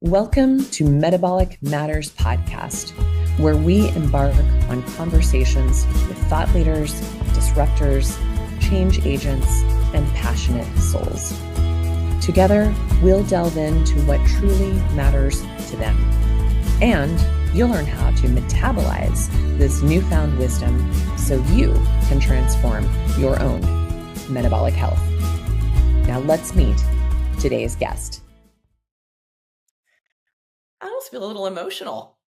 Welcome to Metabolic Matters Podcast, where we embark on conversations with thought leaders, disruptors, change agents, and passionate souls. Together, we'll delve into what truly matters to them. And you'll learn how to metabolize this newfound wisdom so you can transform your own metabolic health. Now let's meet today's guest. I almost feel a little emotional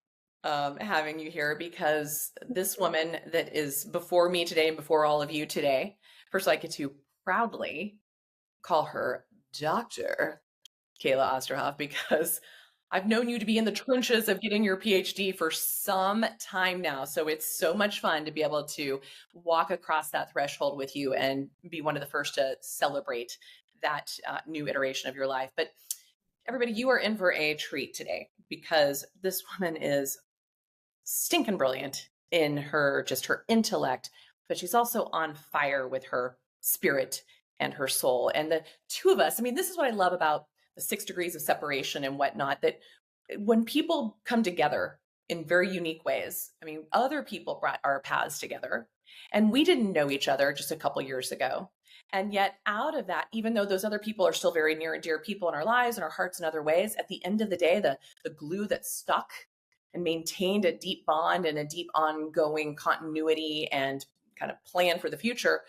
having you here because this woman that is before me today and before all of you today, first I get to proudly call her Dr. Kayla Osterhoff because I've known you to be in the trenches of getting your PhD for some time now. So it's so much fun to be able to walk across that threshold with you and be one of the first to celebrate that new iteration of your life. But everybody, you are in for a treat today because this woman is stinking brilliant in her intellect, but she's also on fire with her spirit and her soul. And the two of us, I mean, this is what I love about the 6 degrees of separation and whatnot, that when people come together in very unique ways, I mean, other people brought our paths together and we didn't know each other just a couple years ago. And yet out of that, even though those other people are still very near and dear people in our lives and our hearts in other ways, at the end of the day, the glue that stuck and maintained a deep bond and a deep ongoing continuity and kind of plan for the future,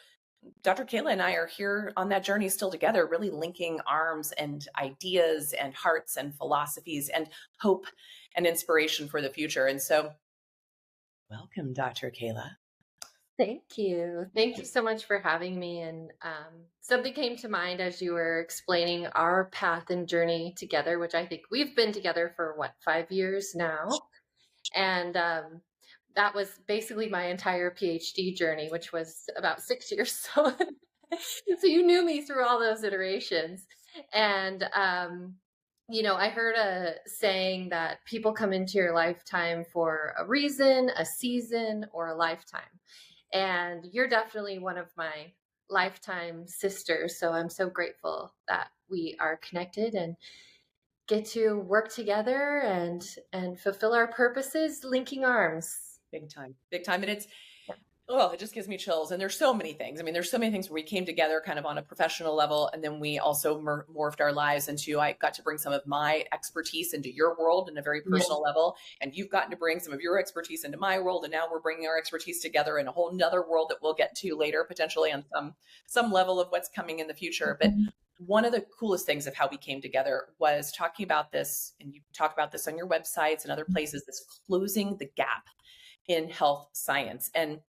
Dr. Kayla and I are here on that journey still together, really linking arms and ideas and hearts and philosophies and hope and inspiration for the future. And so welcome, Dr. Kayla. Thank you. Thank you so much for having me. And something came to mind as you were explaining our path and journey together, which I think we've been together for 5 years now. And that was basically my entire PhD journey, which was about 6 years. So you knew me through all those iterations. And I heard a saying that people come into your lifetime for a reason, a season, or a lifetime. And you're definitely one of my lifetime sisters. So I'm so grateful that we are connected and get to work together and fulfill our purposes, linking arms. Big time. And it just gives me chills. And there's so many things. I mean, there's so many things where we came together kind of on a professional level. And then we also morphed our lives into, I got to bring some of my expertise into your world in a very personal level. And you've gotten to bring some of your expertise into my world. And now we're bringing our expertise together in a whole nother world that we'll get to later, potentially on some level of what's coming in the future. But one of the coolest things of how we came together was talking about this, and you talk about this on your websites and other places, this closing the gap in health science. And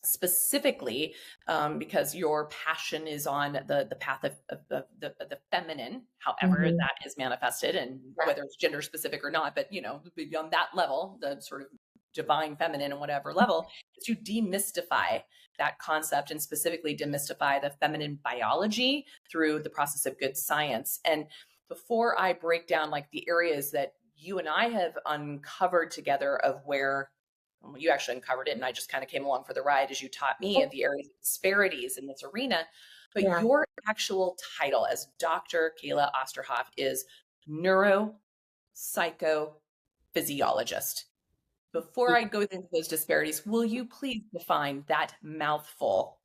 specifically because your passion is on the path of the feminine, however that is manifested, and whether it's gender specific or not, but beyond that level, the sort of divine feminine and whatever level, is to demystify that concept and specifically demystify the feminine biology through the process of good science. And before I break down like the areas that you and I have uncovered together of where you actually uncovered it, and I just kind of came along for the ride as you taught me of the areas of disparities in this arena. But your actual title as Dr. Kayla Osterhoff is neuropsychophysiologist. Before I go into those disparities, will you please define that mouthful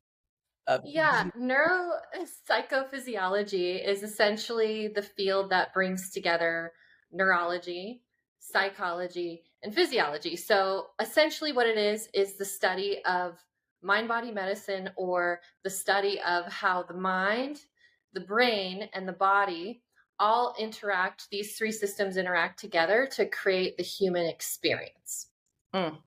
of neuropsychophysiology is essentially the field that brings together neurology, psychology, and physiology. So essentially what it is the study of mind-body medicine, or the study of how the mind, the brain, and the body all interact. These 3 systems interact together to create the human experience. And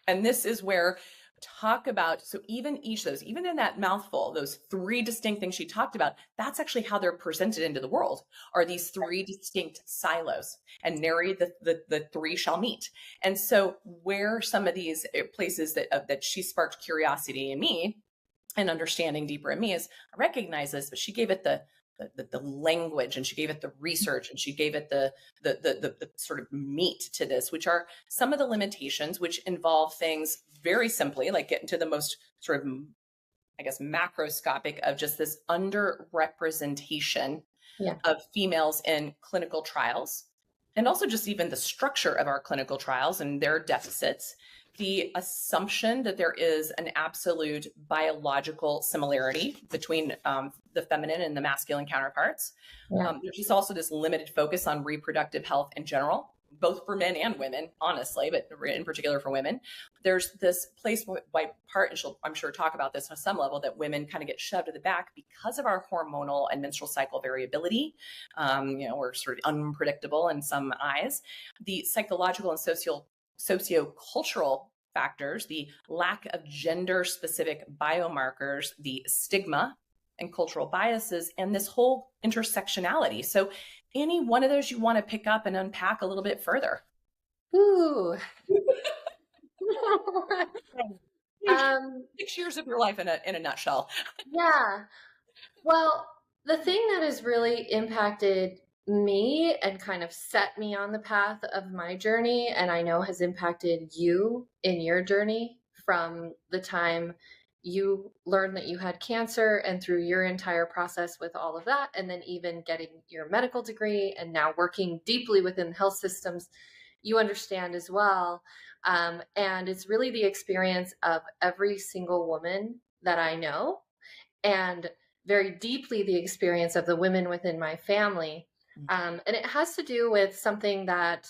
this is where talk about, so even each of those, even in that mouthful, those 3 distinct things she talked about, that's actually how they're presented into the world, are these 3 distinct silos, and nary the 3 shall meet. And so where some of these places that she sparked curiosity in me and understanding deeper in me is, I recognize this, but she gave it the language, and she gave it the research, and she gave it the sort of meat to this, which are some of the limitations, which involve things very simply, like getting to the most sort of, I guess, macroscopic of just this underrepresentation Yeah. of females in clinical trials, and also just even the structure of our clinical trials and their deficits, the assumption that there is an absolute biological similarity between the feminine and the masculine counterparts. Yeah. There's just also this limited focus on reproductive health in general, both for men and women, honestly, but in particular for women. There's this place by part, and she'll, I'm sure, talk about this on some level, that women kind of get shoved to the back because of our hormonal and menstrual cycle variability. We're sort of unpredictable in some eyes. The psychological and sociocultural factors, the lack of gender-specific biomarkers, the stigma and cultural biases, and this whole intersectionality. So any one of those you want to pick up and unpack a little bit further? Ooh. 6 years of your life in a nutshell. Yeah. Well, the thing that has really impacted me and kind of set me on the path of my journey, and I know has impacted you in your journey from the time you learned that you had cancer and through your entire process with all of that, and then even getting your medical degree and now working deeply within health systems, you understand as well. And it's really the experience of every single woman that I know, and very deeply the experience of the women within my family. And it has to do with something that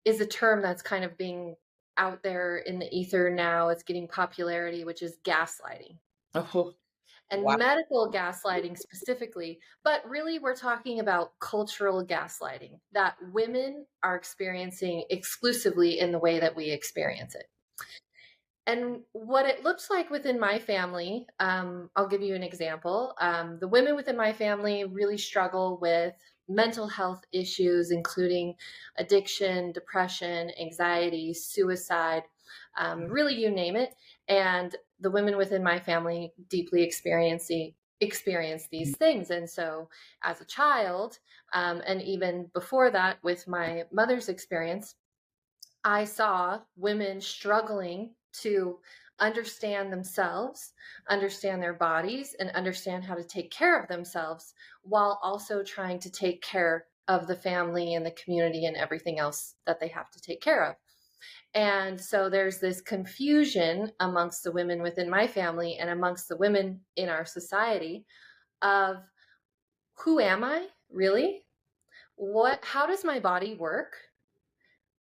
is a term that's kind of being out there in the ether now. It's getting popularity, which is gaslighting. Oh, And wow. medical gaslighting specifically, but really we're talking about cultural gaslighting that women are experiencing exclusively in the way that we experience it. And what it looks like within my family, I'll give you an example. The women within my family really struggle with mental health issues, including addiction, depression, anxiety, suicide, really you name it. And the women within my family deeply experience these things. And so as a child, and even before that with my mother's experience, I saw women struggling to understand themselves, understand their bodies, and understand how to take care of themselves while also trying to take care of the family and the community and everything else that they have to take care of. And so there's this confusion amongst the women within my family and amongst the women in our society of, who am I really? How does my body work?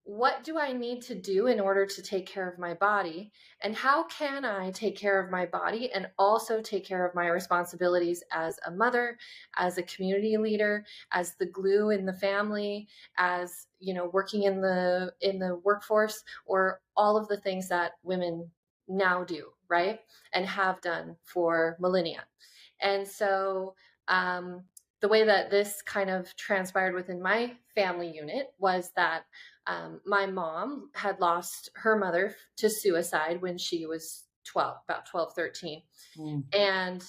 What do I need to do in order to take care of my body? And how can I take care of my body and also take care of my responsibilities as a mother, as a community leader, as the glue in the family, as, working in the workforce, or all of the things that women now do, right? And have done for millennia. And so, the way that this kind of transpired within my family unit was that my mom had lost her mother to suicide when she was 12, about 12, 13. And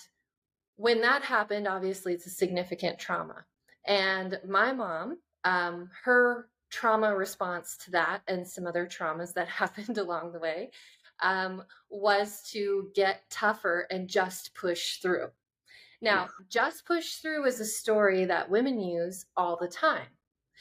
when that happened, obviously it's a significant trauma. And my mom, her trauma response to that and some other traumas that happened along the way, was to get tougher and just push through. Now, just push through is a story that women use all the time.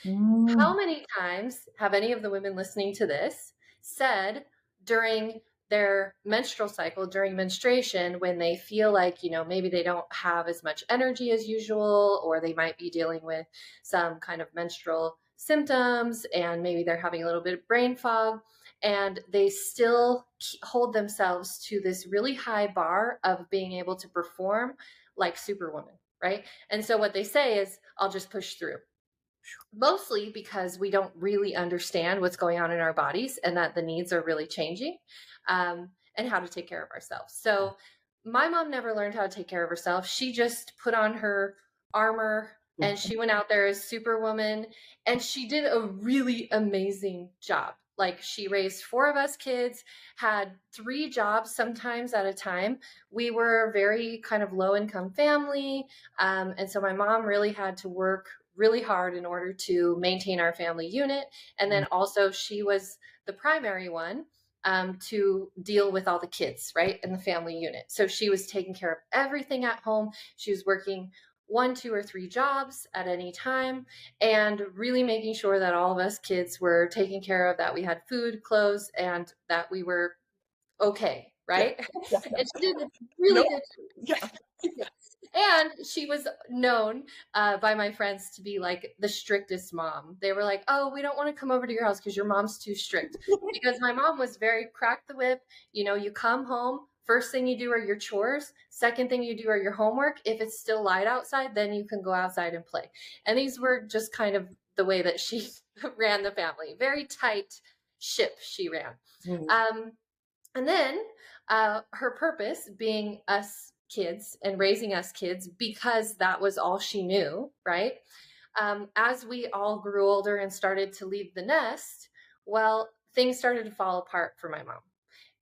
How many times have any of the women listening to this said during their menstrual cycle, during menstruation, when they feel like, maybe they don't have as much energy as usual, or they might be dealing with some kind of menstrual symptoms, and maybe they're having a little bit of brain fog, and they still hold themselves to this really high bar of being able to perform like Superwoman, right? And so what they say is, I'll just push through. Mostly because we don't really understand what's going on in our bodies and that the needs are really changing, and how to take care of ourselves. So my mom never learned how to take care of herself. She just put on her armor and she went out there as Superwoman, and she did a really amazing job. Like, she raised 4 of us kids, had 3 jobs sometimes at a time. We were a very kind of low income family. And so my mom really had to work really hard in order to maintain our family unit. And then also she was the primary one to deal with all the kids, right, in the family unit. So she was taking care of everything at home. She was working 1, 2, or 3 jobs at any time, and really making sure that all of us kids were taken care of, that we had food, clothes, and that we were okay, right? Yeah. And she did a really Nope. good Yeah. and she was known by my friends to be like the strictest mom. They were like, oh, we don't want to come over to your house because your mom's too strict. Because my mom was very crack the whip. You know, you come home, first thing you do are your chores. Second thing you do are your homework. If it's still light outside, then you can go outside and play. And these were just kind of the way that she ran the family. Very tight ship she ran. Mm-hmm. And then her purpose being us kids and raising us kids, because that was all she knew, right? As we all grew older and started to leave the nest, well, things started to fall apart for my mom,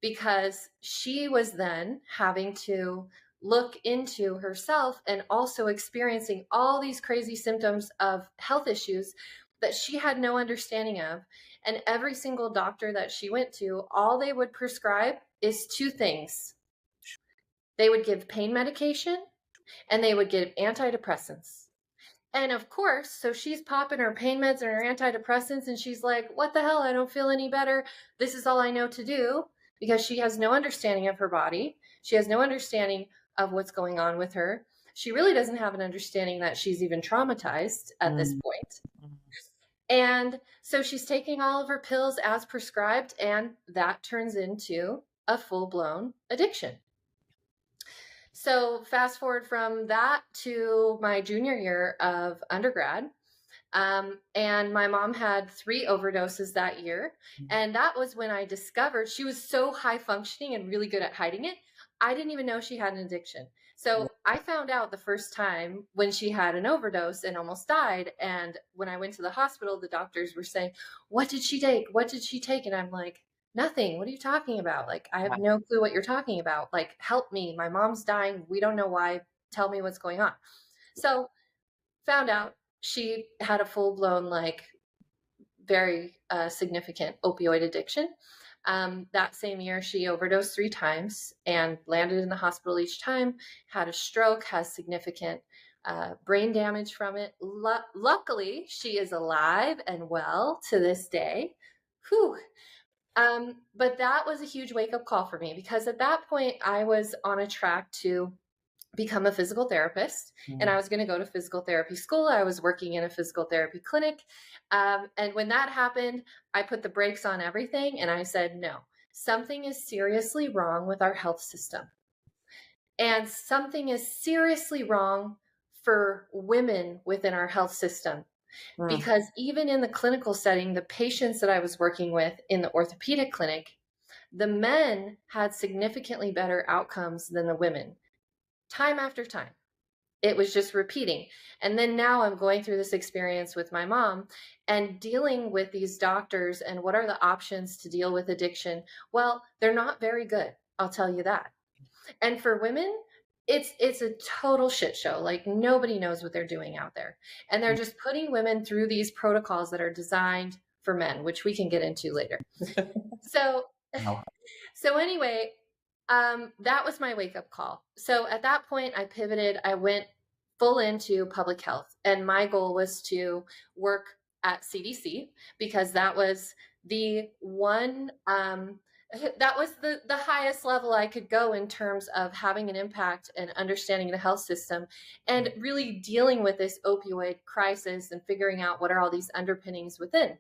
because she was then having to look into herself and also experiencing all these crazy symptoms of health issues that she had no understanding of. And every single doctor that she went to, all they would prescribe is 2 things. They would give pain medication and they would give antidepressants. And of course, so she's popping her pain meds and her antidepressants, and she's like, what the hell? I don't feel any better. This is all I know to do, because she has no understanding of her body. She has no understanding of what's going on with her. She really doesn't have an understanding that she's even traumatized at this point. And so she's taking all of her pills as prescribed, and that turns into a full-blown addiction. So fast forward from that to my junior year of undergrad. And my mom had 3 overdoses that year. And that was when I discovered she was so high functioning and really good at hiding it. I didn't even know she had an addiction. So I found out the first time when she had an overdose and almost died. And when I went to the hospital, the doctors were saying, what did she take? What did she take? And I'm like, nothing. What are you talking about? Like, I have no clue what you're talking about. Like, help me. My mom's dying. We don't know why. Tell me what's going on. So found out she had a full-blown, like, very significant opioid addiction. That same year, she overdosed 3 times and landed in the hospital each time, had a stroke, has significant brain damage from it. Luckily, she is alive and well to this day. Whew. But that was a huge wake-up call for me, because at that point, I was on a track to become a physical therapist, and I was going to go to physical therapy school. I was working in a physical therapy clinic. And when that happened, I put the brakes on everything and I said, no, something is seriously wrong with our health system. And something is seriously wrong for women within our health system. Because even in the clinical setting, the patients that I was working with in the orthopedic clinic, the men had significantly better outcomes than the women. Time after time. It was just repeating. And then now I'm going through this experience with my mom and dealing with these doctors and what are the options to deal with addiction. Well, they're not very good. I'll tell you that. And for women, it's a total shit show. Like, nobody knows what they're doing out there. And they're just putting women through these protocols that are designed for men, which we can get into later. So anyway, that was my wake-up call. So at that point, I pivoted. I went full into public health, and my goal was to work at CDC, because that was the one, that was the highest level I could go in terms of having an impact and understanding the health system and really dealing with this opioid crisis and figuring out what are all these underpinnings within.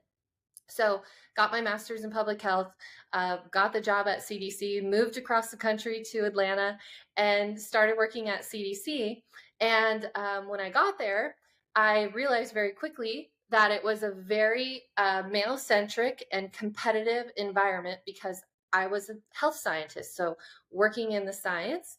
So got my master's in public health, got the job at CDC, moved across the country to Atlanta, and started working at CDC. And when I got there, I realized very quickly that it was a very male-centric and competitive environment, because I was a health scientist. So working in the science,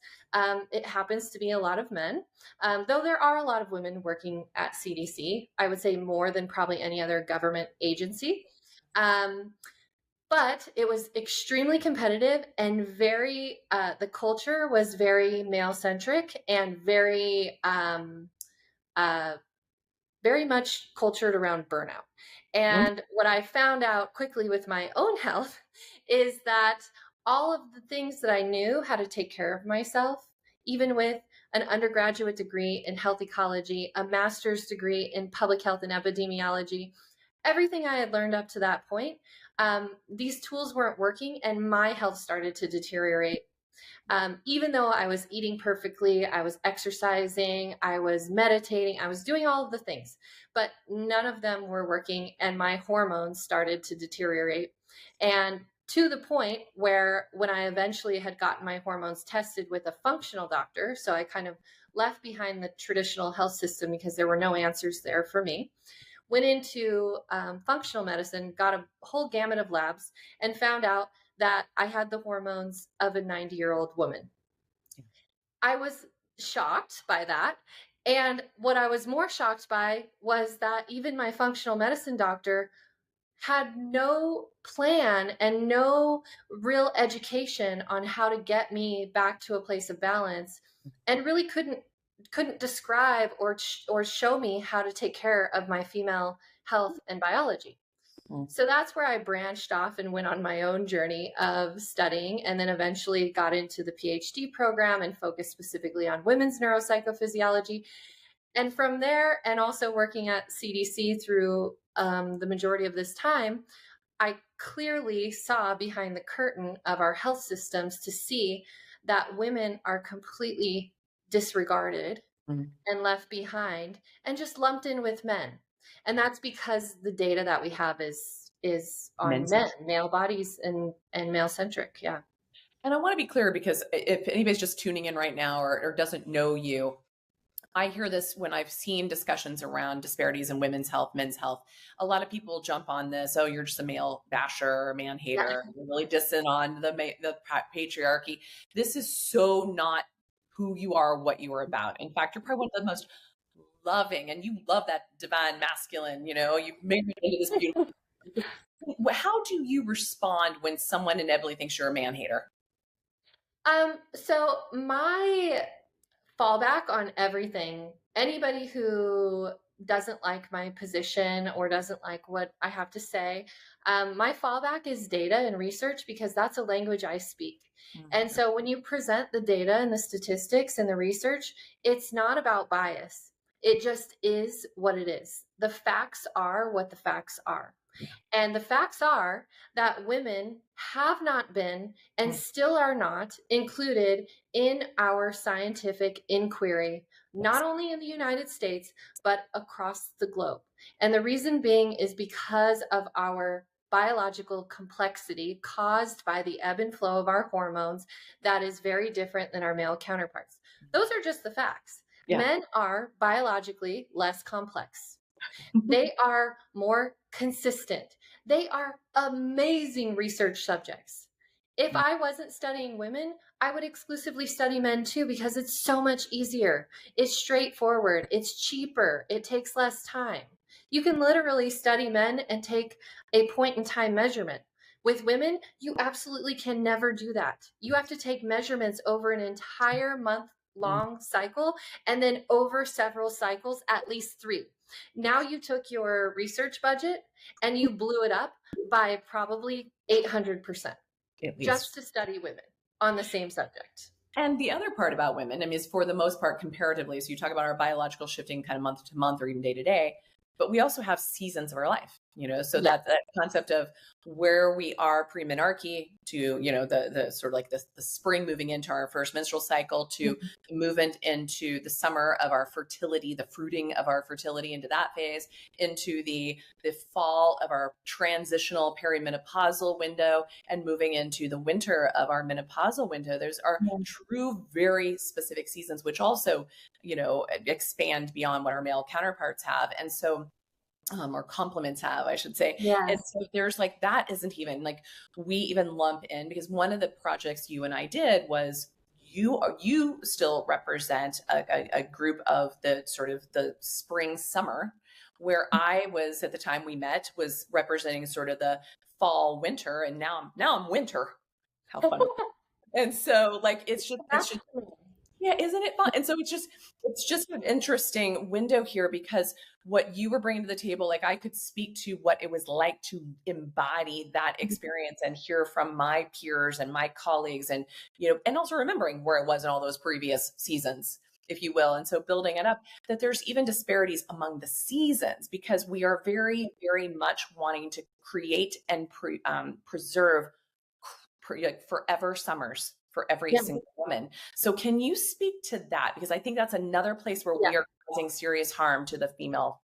it happens to be a lot of men, though there are a lot of women working at CDC. I would say more than probably any other government agency. But it was extremely competitive and very, the culture was very male centric and very much cultured around burnout. And what I found out quickly with my own health is that all of the things that I knew how to take care of myself, even with an undergraduate degree in health ecology, a master's degree in public health and epidemiology. Everything I had learned up to that point, these tools weren't working, and my health started to deteriorate. Even though I was eating perfectly, I was exercising, I was meditating, I was doing all of the things, but none of them were working, and my hormones started to deteriorate. And to the point where when I eventually had gotten my hormones tested with a functional doctor, so I kind of left behind the traditional health system because there were no answers there for me, went into functional medicine, got a whole gamut of labs, and found out that I had the hormones of a 90-year-old woman. I was shocked by that. And what I was more shocked by was that even my functional medicine doctor had no plan and no real education on how to get me back to a place of balance, and really couldn't describe or show me how to take care of my female health and biology. So that's where I branched off and went on my own journey of studying, and then eventually got into the PhD program and focused specifically on women's neuropsychophysiology. And from there, and also working at CDC through the majority of this time, I clearly saw behind the curtain of our health systems to see that women are completely disregarded and left behind and just lumped in with men. And that's because the data that we have is on men, male bodies and male centric. Yeah. And I want to be clear, because if anybody's just tuning in right now or doesn't know you, I hear this when I've seen discussions around disparities in women's health, men's health. A lot of people jump on this. Oh, you're just a male basher, or man hater. Yeah. You're really dissing on the patriarchy. This is so not who you are, what you are about. In fact, you're probably one of the most loving, and you love that divine masculine, you made me into this beautiful. How do you respond when someone inevitably thinks you're a man hater? So my fallback on everything, anybody who doesn't like my position or doesn't like what I have to say, my fallback is data and research, because that's a language I speak. And so when you present the data and the statistics and the research, it's not about bias. It just is what it is. The facts are what the facts are. And the facts are that women have not been and still are not included in our scientific inquiry, not only in the United States, but across the globe. And the reason being is because of our biological complexity caused by the ebb and flow of our hormones that is very different than our male counterparts. Those are just the facts. Yeah. Men are biologically less complex. They are more consistent. They are amazing research subjects. If I wasn't studying women, I would exclusively study men too, because it's so much easier. It's straightforward. It's cheaper. It takes less time. You can literally study men and take a point in time measurement. With women, you absolutely can never do that. You have to take measurements over an entire month-long cycle, and then over several cycles, at least 3. Now you took your research budget and you blew it up by probably 800%, just to study women on the same subject. And the other part about women, I mean, is for the most part, comparatively, so you talk about our biological shifting kind of month to month or even day to day, but we also have seasons of our life, so that concept of where we are pre-menarche to, the sort of like the spring moving into our first menstrual cycle, to the movement into the summer of our fertility, the fruiting of our fertility into that phase, into the fall of our transitional perimenopausal window, and moving into the winter of our menopausal window. Those are true, very specific seasons, which also, expand beyond what our male counterparts have. And so, or complements have, I should say. Yes. And so there's like, that isn't even like, we even lump in, because one of the projects you and I did was you still represent a group of the sort of the spring summer, where I was, at the time we met, was representing sort of the fall winter, and now I'm winter. How fun. And so like, it's just yeah, isn't it fun? And so it's just an interesting window here, because what you were bringing to the table, like I could speak to what it was like to embody that experience and hear from my peers and my colleagues, and, and also remembering where it was in all those previous seasons. if you will. And so building it up, that there's even disparities among the seasons, because we are very, very much wanting to create and preserve like forever summers for every single woman. So can you speak to that? Because I think that's another place where we are causing serious harm to the female.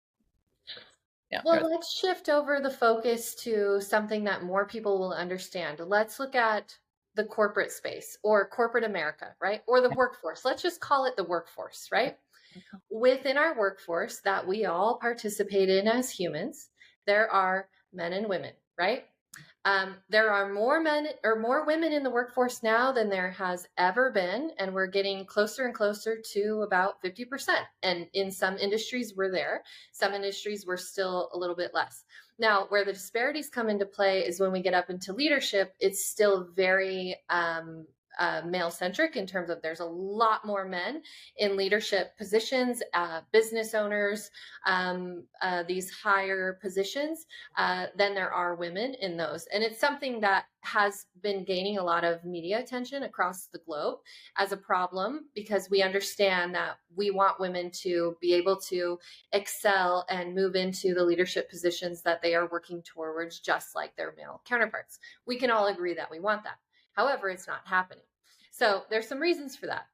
Well, let's shift over the focus to something that more people will understand. Let's look at the corporate space or corporate America, right? Or the workforce. Let's just call it the workforce, right? Within our workforce that we all participate in as humans, there are men and women, right? There are more men or more women in the workforce now than there has ever been. And we're getting closer and closer to about 50%. And in some industries, we're there. Some industries, we're still a little bit less. Now, where the disparities come into play is when we get up into leadership, it's still very male centric in terms of there's a lot more men in leadership positions, business owners, these higher positions than there are women in those. And it's something that has been gaining a lot of media attention across the globe as a problem, because we understand that we want women to be able to excel and move into the leadership positions that they are working towards, just like their male counterparts. We can all agree that we want that. However, it's not happening. So there's some reasons for that.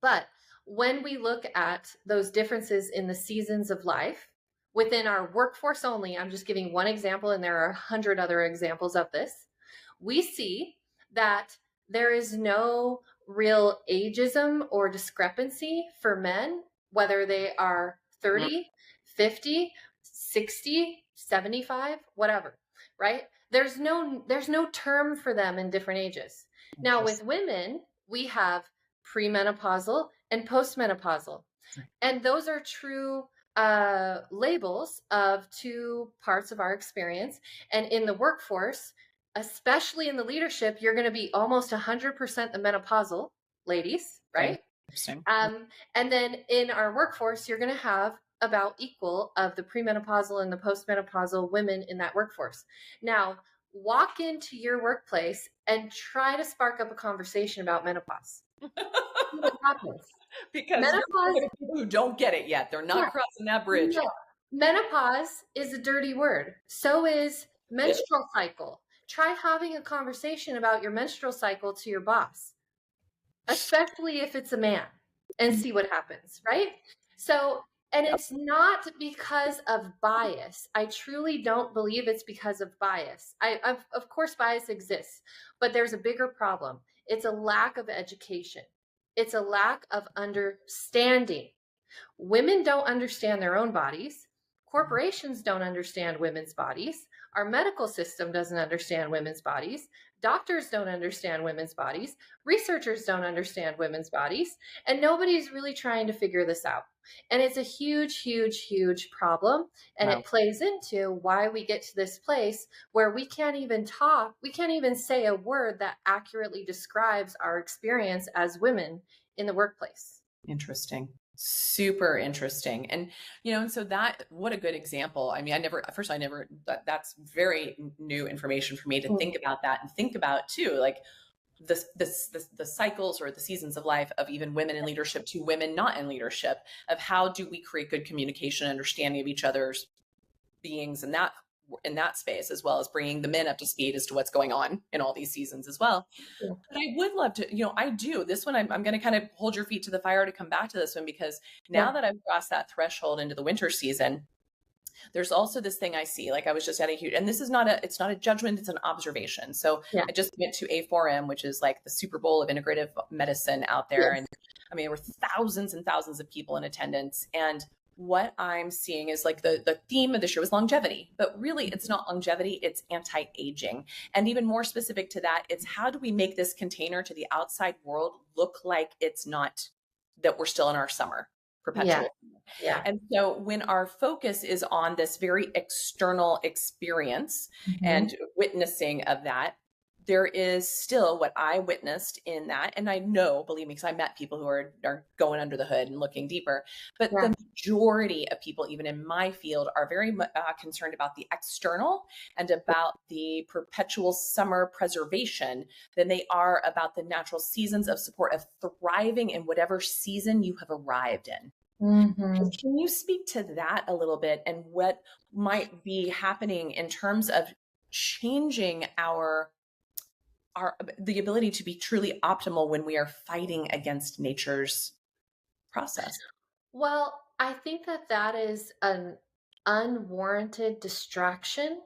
But when we look at those differences in the seasons of life within our workforce only, I'm just giving one example, and there are 100 other examples of this, we see that there is no real ageism or discrepancy for men, whether they are 30, 50, 60, 75, whatever, right? There's no term for them in different ages. Now, with women, we have premenopausal and postmenopausal. And those are true labels of two parts of our experience. And in the workforce, especially in the leadership, you're going to be almost 100% the menopausal ladies, right? And then in our workforce, you're going to have about equal of the premenopausal and the postmenopausal women in that workforce. Now, walk into your workplace and try to spark up a conversation about menopause. See what happens. Because menopause, people who don't get it yet, they're not crossing that bridge. No. Menopause is a dirty word. So is menstrual cycle. Try having a conversation about your menstrual cycle to your boss, especially if it's a man, and see what happens, right? So, and it's not because of bias. I truly don't believe it's because of bias. Of course, bias exists, but there's a bigger problem. It's a lack of education. It's a lack of understanding. Women don't understand their own bodies. Corporations don't understand women's bodies. Our medical system doesn't understand women's bodies. Doctors don't understand women's bodies. Researchers don't understand women's bodies. And nobody's really trying to figure this out. And it's a huge, huge, huge problem. And it plays into why we get to this place where we can't even talk. We can't even say a word that accurately describes our experience as women in the workplace. Interesting. Super interesting. And, and so what a good example. I mean, that's very new information for me to think about that, and think about too, like the cycles or the seasons of life of even women in leadership to women not in leadership, of how do we create good communication, understanding of each other's beings in that space, as well as bringing the men up to speed as to what's going on in all these seasons as well. Yeah. But I would love to, I do this one. I'm going to kind of hold your feet to the fire to come back to this one, because now that I've crossed that threshold into the winter season, there's also this thing I see, like I was just at and this is it's not a judgment, it's an observation. So I just went to A4M, which is like the Super Bowl of integrative medicine out there. Yes. And I mean, there were thousands and thousands of people in attendance. And what I'm seeing is like the theme of this year was longevity, but really it's not longevity, it's anti-aging. And even more specific to that, it's how do we make this container to the outside world look like it's not, that we're still in our summer perpetually. Yeah. And so when our focus is on this very external experience and witnessing of that, there is still what I witnessed in that. And I know, believe me, because I met people who are going under the hood and looking deeper. But Yeah. the majority of people, even in my field, are very concerned about the external and about the perpetual summer preservation than they are about the natural seasons of support, of thriving in whatever season you have arrived in. Mm-hmm. Can you speak to that a little bit and what might be happening in terms of changing the ability to be truly optimal when we are fighting against nature's process? Well, I think that that is an unwarranted distraction,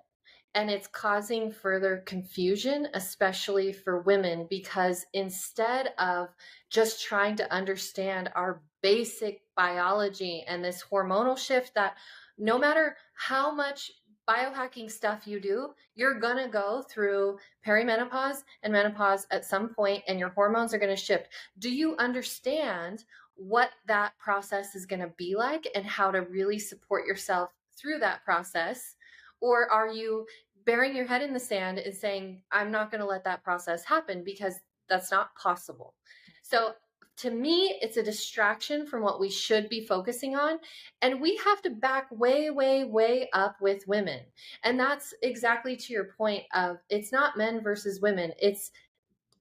and it's causing further confusion, especially for women, because instead of just trying to understand our basic biology and this hormonal shift that no matter how much biohacking stuff you do, you're going to go through perimenopause and menopause at some point, and your hormones are going to shift. Do you understand what that process is going to be like and how to really support yourself through that process? Or are you burying your head in the sand and saying, I'm not going to let that process happen, because that's not possible? So to me, it's a distraction from what we should be focusing on. And we have to back way, way, way up with women. And that's exactly to your point of, it's not men versus women. It's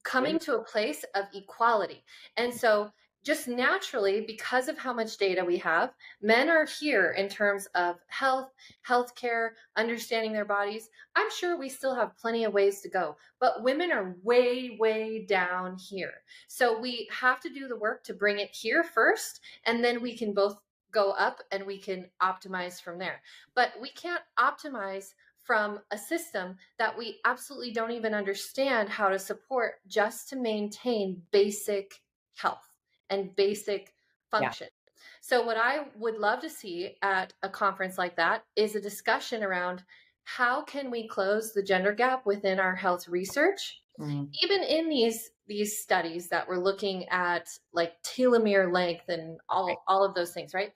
coming to a place of equality. And so just naturally, because of how much data we have, men are here in terms of health, healthcare, understanding their bodies. I'm sure we still have plenty of ways to go, but women are way, way down here. So we have to do the work to bring it here first, and then we can both go up and we can optimize from there. But we can't optimize from a system that we absolutely don't even understand how to support, just to maintain basic health and basic function. Yeah. So what I would love to see at a conference like that is a discussion around how can we close the gender gap within our health research, even in these studies that we're looking at, like telomere length and all of those things, right?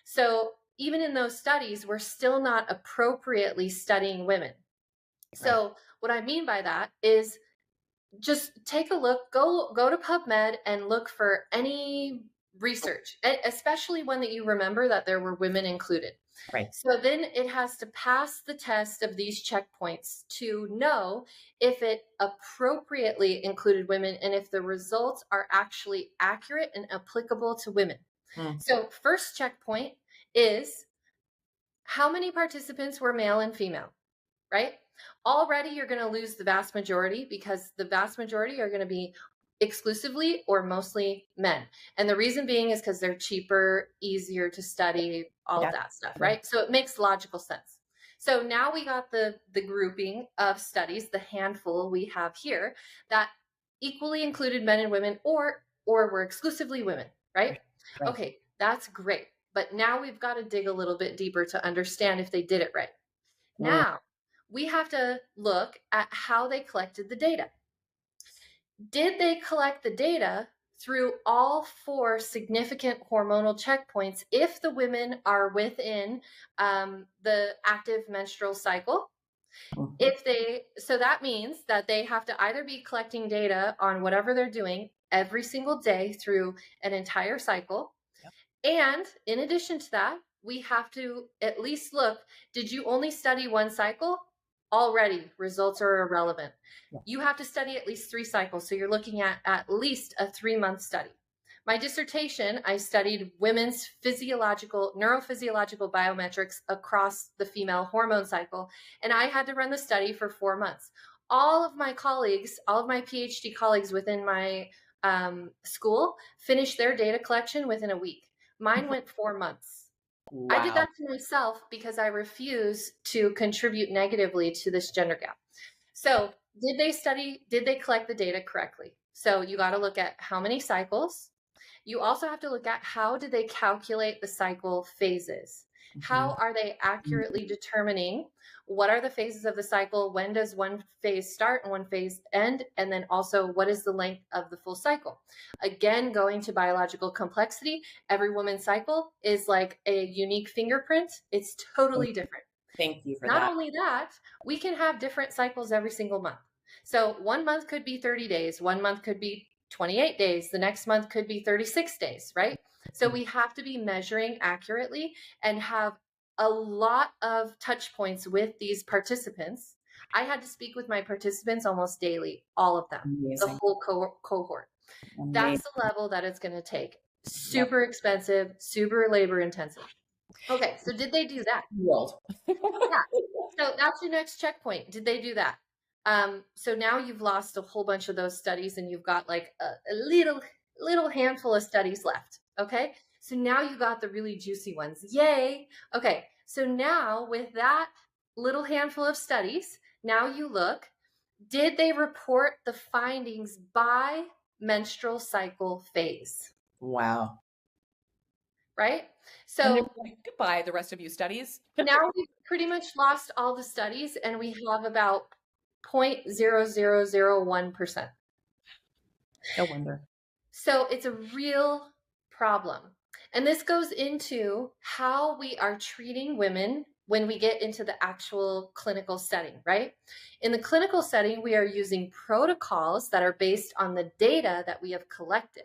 So even in those studies, we're still not appropriately studying women. So what I mean by that is, just take a look, go to PubMed and look for any research, especially one that you remember that there were women included. Right. So then it has to pass the test of these checkpoints to know if it appropriately included women and if the results are actually accurate and applicable to women. So first checkpoint is, how many participants were male and female, right? Already you're going to lose the vast majority, because the vast majority are going to be exclusively or mostly men. And the reason being is because they're cheaper, easier to study, all of that stuff, right? So it makes logical sense. So now we got the grouping of studies, the handful we have here, that equally included men and women, or were exclusively women, right? Okay, that's great. But now we've got to dig a little bit deeper to understand if they did it right. Now, we have to look at how they collected the data. Did they collect the data through all 4 significant hormonal checkpoints if the women are within the active menstrual cycle? So that means that they have to either be collecting data on whatever they're doing every single day through an entire cycle. And in addition to that, we have to at least look, did you only study 1 cycle? Already, results are irrelevant. You have to study at least 3 cycles. So you're looking at least a 3-month study. My dissertation, I studied women's neurophysiological biometrics across the female hormone cycle, and I had to run the study for 4 months. All of my colleagues, all of my PhD colleagues within my school finished their data collection within a week. Mine went 4 months. Wow. I did that to myself because I refuse to contribute negatively to this gender gap. So did they collect the data correctly? So you got to look at how many cycles. You also have to look at how did they calculate the cycle phases? How are they accurately determining what are the phases of the cycle? When does one phase start and one phase end? And then also, what is the length of the full cycle? Again, going to biological complexity, every woman's cycle is like a unique fingerprint. It's totally different. Thank you for that. Not that. only that, we can have different cycles every single month. So 1 month could be 30 days, 1 month could be 28 days, the next month could be 36 days, right? So we have to be measuring accurately and have a lot of touch points with these participants. I had to speak with my participants almost daily, all of them, the Amazing. whole cohort. That's the level that it's going to take. Super expensive, super labor intensive. Okay, so did they do that? World. Yeah. So that's your next checkpoint. Did they do that? So now you've lost a whole bunch of those studies and you've got like a little handful of studies left. Okay. So now you got the really juicy ones. Yay. Okay. So now with that little handful of studies, now you look, did they report the findings by menstrual cycle phase? Wow. Right? And So like, goodbye, the rest of you studies. now we've pretty much lost all the studies and we have about 0.0001%. No wonder. So it's a real problem. And this goes into how we are treating women when we get into the actual clinical setting, right? In the clinical setting, we are using protocols that are based on the data that we have collected.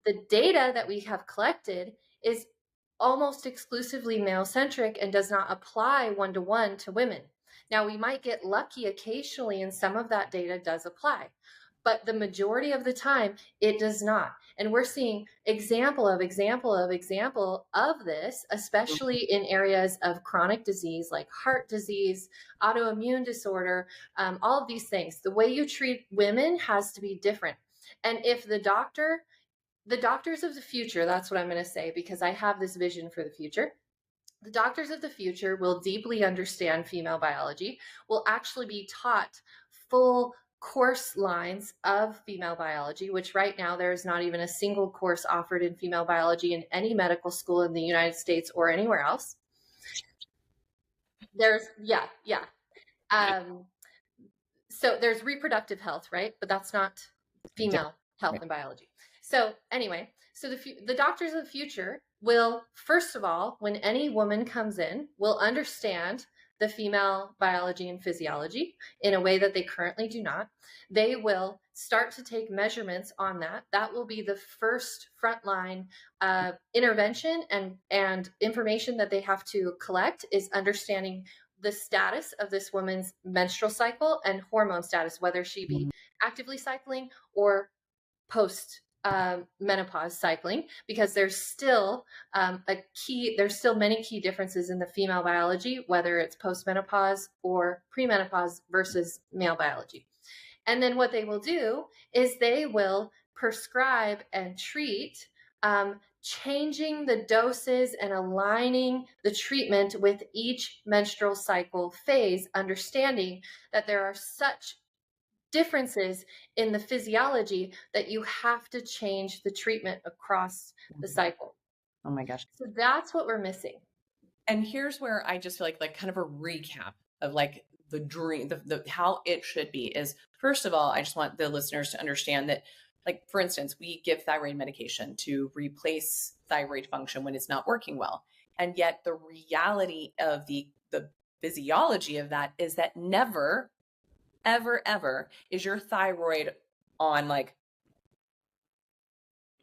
The data that we have collected is almost exclusively male-centric and does not apply one-to-one to women. Now, we might get lucky occasionally and some of that data does apply, but the majority of the time it does not. And we're seeing example of this, especially in areas of chronic disease like heart disease, autoimmune disorder, all of these things. The way you treat women has to be different. And if the doctors of the future, that's what I'm going to say, because I have this vision for the future. The doctors of the future will deeply understand female biology, will actually be taught full course lines of female biology, which right now there is not even a single course offered in female biology in any medical school in the United States or anywhere else. So there's reproductive health, right? But that's not female health and biology. So anyway, so the doctors of the future will, first of all, when any woman comes in, will understand the female biology and physiology in a way that they currently do not. They will start to take measurements on that. That will be the first frontline intervention and information that they have to collect is understanding the status of this woman's menstrual cycle and hormone status, whether she be actively cycling or post menopause cycling, because there's still there's still many key differences in the female biology, whether it's post-menopause or premenopause versus male biology. And then what they will do is they will prescribe and treat, changing the doses and aligning the treatment with each menstrual cycle phase, understanding that there are such differences in the physiology that you have to change the treatment across the cycle. Oh my gosh. So that's what we're missing. And here's where I just feel like kind of a recap of like the dream, the how it should be is, first of all, I just want the listeners to understand that, like, for instance, we give thyroid medication to replace thyroid function when it's not working well. And yet the reality of the physiology of that is that never, ever, ever is your thyroid on like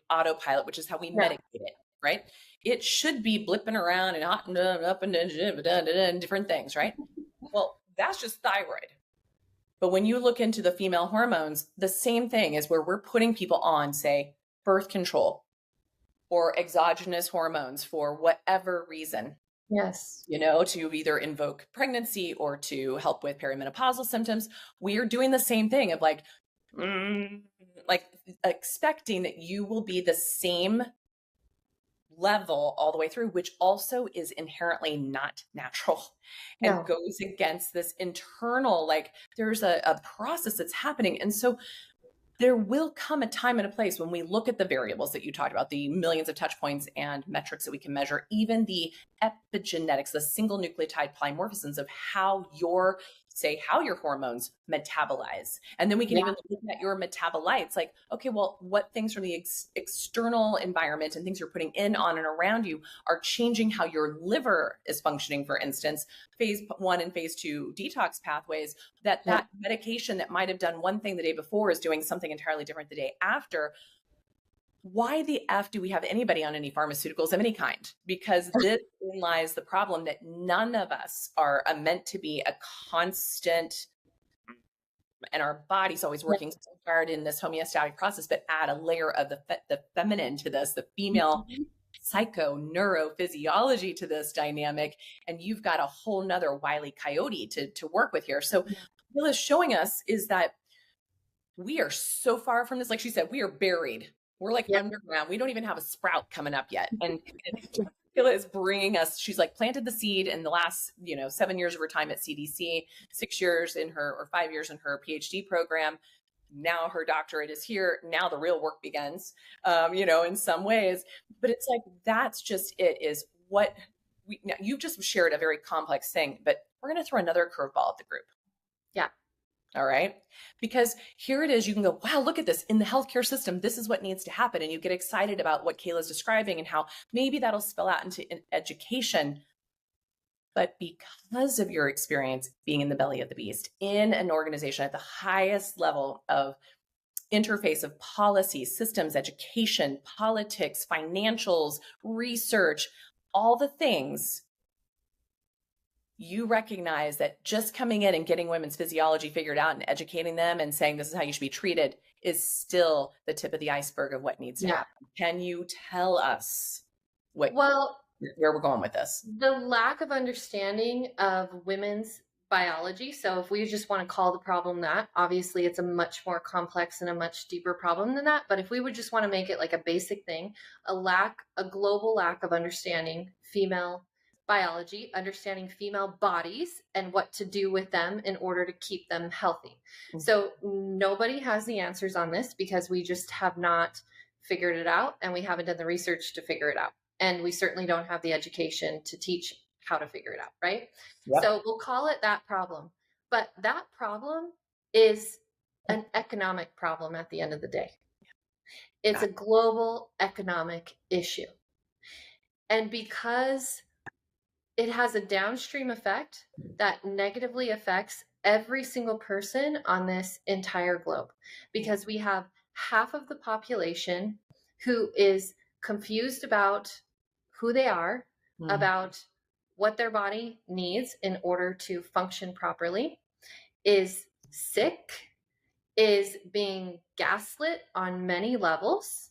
autopilot, which is how we medicate it, right? It should be blipping around and up and different things, right? Well, that's just thyroid. But when you look into the female hormones, the same thing is where we're putting people on, say, birth control or exogenous hormones for whatever reason. Yes. You know, to either invoke pregnancy or to help with perimenopausal symptoms. We are doing the same thing of like expecting that you will be the same level all the way through, which also is inherently not natural and goes against this internal, like there's a process that's happening. And so there will come a time and a place when we look at the variables that you talked about, the millions of touch points and metrics that we can measure, even the epigenetics, the single nucleotide polymorphisms of how your say how your hormones metabolize. And then we can even look at your metabolites, like, okay, well, what things from the external environment and things you're putting in, on, and around you are changing how your liver is functioning, for instance, phase 1 and phase 2 detox pathways, that medication that might have done one thing the day before is doing something entirely different the day after. Why the F do we have anybody on any pharmaceuticals of any kind? Because this lies the problem that none of us are meant to be a constant, and our body's always working so hard in this homeostatic process, but add a layer of the feminine to this, the female psycho neurophysiology to this dynamic. And you've got a whole nother wily coyote to work with here. So what is showing us is that we are so far from this. Like she said, we are buried. We're like underground. We don't even have a sprout coming up yet. And Kayla is bringing us, she's like planted the seed in the last, 7 years of her time at CDC, 6 years in her, or 5 years in her PhD program. Now her doctorate is here. Now the real work begins, in some ways. But it's like, that's just it, is what now you've just shared a very complex thing, but we're going to throw another curveball at the group. Yeah. All right. Because here it is, you can go, wow, look at this in the healthcare system. This is what needs to happen. And you get excited about what Kayla's describing and how maybe that'll spill out into education. But because of your experience being in the belly of the beast, in an organization at the highest level of interface of policy, systems, education, politics, financials, research, all the things, you recognize that just coming in and getting women's physiology figured out and educating them and saying this is how you should be treated is still the tip of the iceberg of what needs to happen. Can you tell us where we're going with this? The lack of understanding of women's biology. So if we just want to call the problem that, obviously it's a much more complex and a much deeper problem than that. But if we would just want to make it like a basic thing, a global lack of understanding female biology, understanding female bodies and what to do with them in order to keep them healthy. So nobody has the answers on this because we just have not figured it out, and we haven't done the research to figure it out. And we certainly don't have the education to teach how to figure it out, right? Yep. So we'll call it that problem. But that problem is an economic problem at the end of the day. It's a global economic issue. And because it has a downstream effect that negatively affects every single person on this entire globe, because we have half of the population who is confused about who they are, about what their body needs in order to function properly, is sick, is being gaslit on many levels,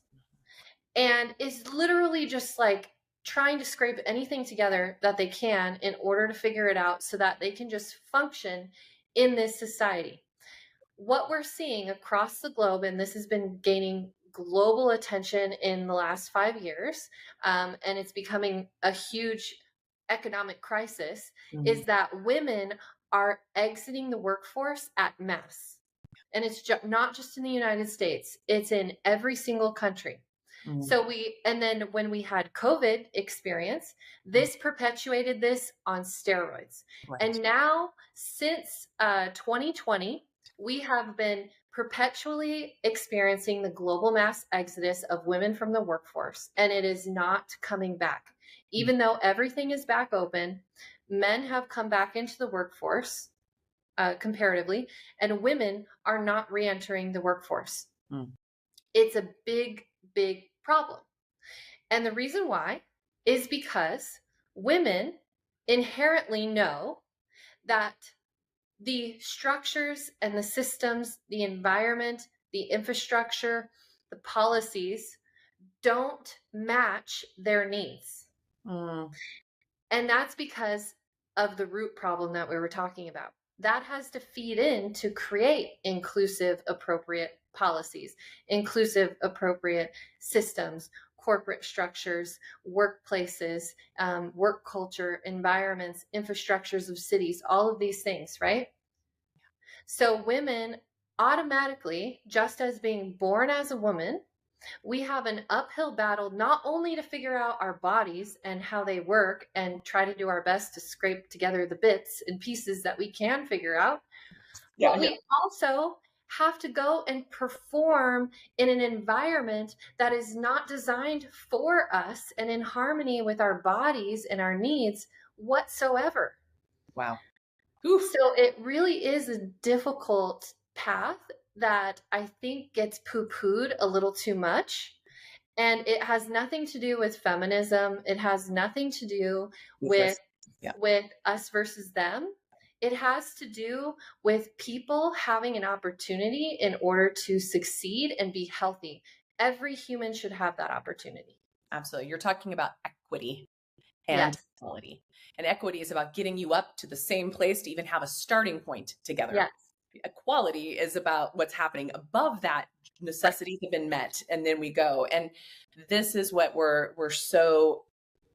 and is literally just like trying to scrape anything together that they can in order to figure it out so that they can just function in this society. What we're seeing across the globe, and this has been gaining global attention in the last 5 years, and it's becoming a huge economic crisis, is that women are exiting the workforce at mass. And it's not just in the United States, it's in every single country. So and then when we had COVID experience, this perpetuated this on steroids. Right. And now since 2020, we have been perpetually experiencing the global mass exodus of women from the workforce, and it is not coming back. Even though everything is back open, men have come back into the workforce comparatively, and women are not re-entering the workforce. It's a big, big problem. And the reason why is because women inherently know that the structures and the systems, the environment, the infrastructure, the policies don't match their needs. And that's because of the root problem that we were talking about. That has to feed in to create inclusive, appropriate policies, inclusive, appropriate systems, corporate structures, workplaces, work culture, environments, infrastructures of cities, all of these things, right? So women automatically, just as being born as a woman, we have an uphill battle, not only to figure out our bodies and how they work and try to do our best to scrape together the bits and pieces that we can figure out, but we also have to go and perform in an environment that is not designed for us and in harmony with our bodies and our needs whatsoever. Wow. So it really is a difficult path that I think gets poo-pooed a little too much. And it has nothing to do with feminism. It has nothing to do with us versus them. It has to do with people having an opportunity in order to succeed and be healthy. Every human should have that opportunity. Absolutely. You're talking about equity and equality. And equity is about getting you up to the same place to even have a starting point together. Yes. Equality is about what's happening above that. Necessities have been met, and then we go. And this is what we're so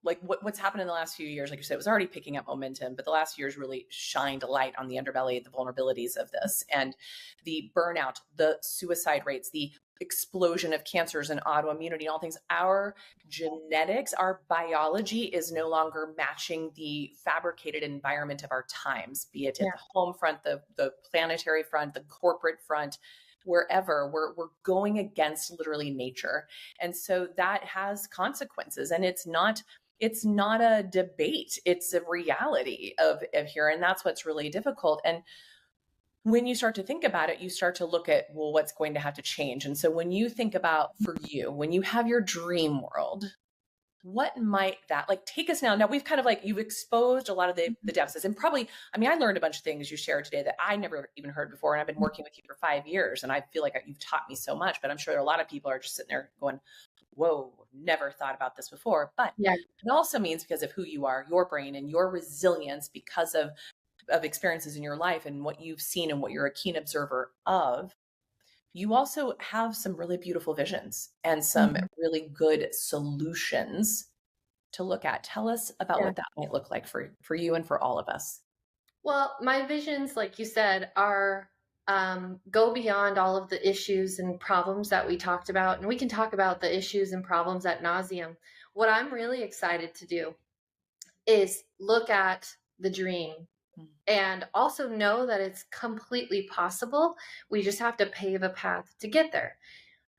like what's happened in the last few years. Like you said, it was already picking up momentum, but the last few years really shined a light on the underbelly, the vulnerabilities of this, and the burnout, the suicide rates, the explosion of cancers and autoimmunity and all things. Our genetics, our biology is no longer matching the fabricated environment of our times, be it at the home front, the planetary front, the corporate front, wherever. We're going against literally nature. And so that has consequences, and it's not a debate. It's a reality of here. And that's what's really difficult. And when you start to think about it, you start to look at, well, what's going to have to change? And so when you think about, for you, when you have your dream world, what might that like take us now? Now we've kind of like, you've exposed a lot of the deficits, and probably, I mean, I learned a bunch of things you shared today that I never even heard before. And I've been working with you for 5 years, and I feel like you've taught me so much, but I'm sure there are a lot of people are just sitting there going, whoa, never thought about this before. But it also means, because of who you are, your brain and your resilience, because of experiences in your life and what you've seen and what you're a keen observer of, you also have some really beautiful visions and some really good solutions to look at. Tell us about what that might look like for you and for all of us. Well, my visions, like you said, are go beyond all of the issues and problems that we talked about. And we can talk about the issues and problems ad nauseum. What I'm really excited to do is look at the dream and also know that it's completely possible. We just have to pave a path to get there.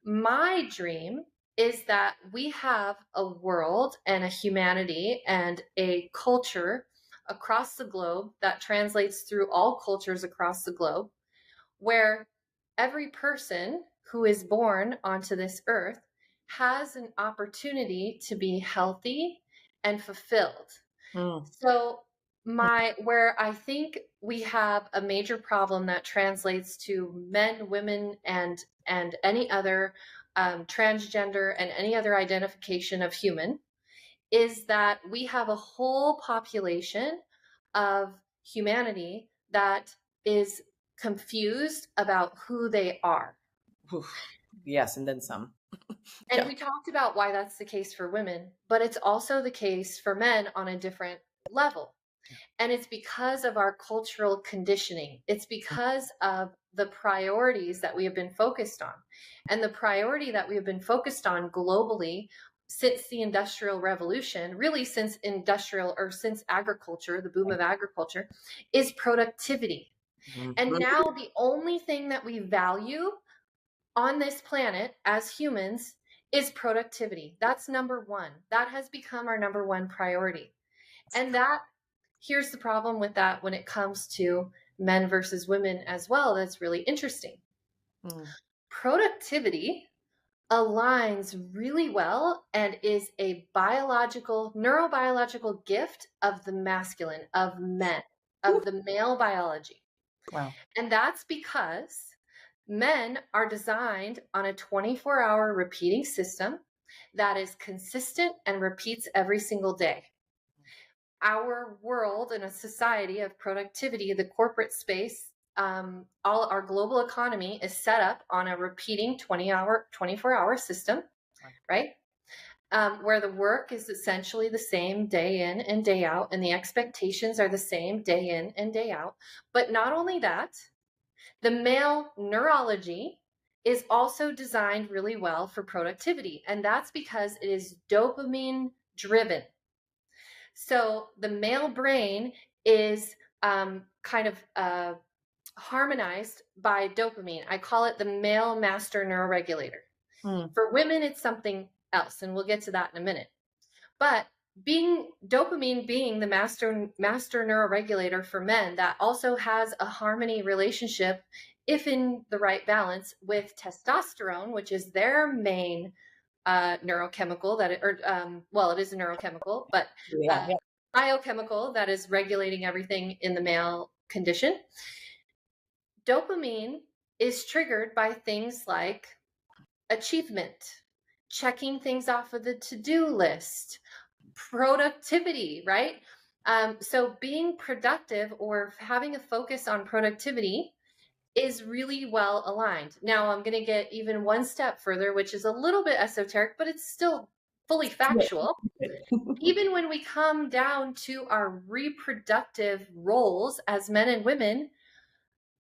My dream is that we have a world and a humanity and a culture across the globe that translates through all cultures across the globe, where every person who is born onto this earth has an opportunity to be healthy and fulfilled. So where I think we have a major problem that translates to men, women, and any other transgender and any other identification of human, is that we have a whole population of humanity that is confused about who they are. Yes, and then some. And we talked about why that's the case for women, but it's also the case for men on a different level. And it's because of our cultural conditioning. It's because of the priorities that we have been focused on. And the priority that we have been focused on globally since the Industrial Revolution, really since agriculture, the boom of agriculture, is productivity. And now the only thing that we value on this planet as humans is productivity. That's number one. That has become our number one priority. And here's the problem with that when it comes to men versus women as well. That's really interesting. Productivity aligns really well and is a neurobiological gift of the masculine, of men, of the male biology. Wow. And that's because men are designed on a 24-hour repeating system that is consistent and repeats every single day. Our world and a society of productivity, the corporate space, all our global economy is set up on a repeating 24-hour system, right? Where the work is essentially the same day in and day out, and the expectations are the same day in and day out. But not only that, the male neurology is also designed really well for productivity. And that's because it is dopamine driven. So the male brain is kind of harmonized by dopamine. I call it the male master neuroregulator. For women, it's something else, and we'll get to that in a minute. But dopamine being the master neuroregulator for men, that also has a harmony relationship, if in the right balance, with testosterone, which is their main neurochemical it is a neurochemical, but biochemical that is regulating everything in the male condition. Dopamine is triggered by things like achievement, checking things off of the to-do list, productivity, right? So being productive or having a focus on productivity is really well aligned. Now I'm going to get even one step further, which is a little bit esoteric, but it's still fully factual. Even when we come down to our reproductive roles as men and women,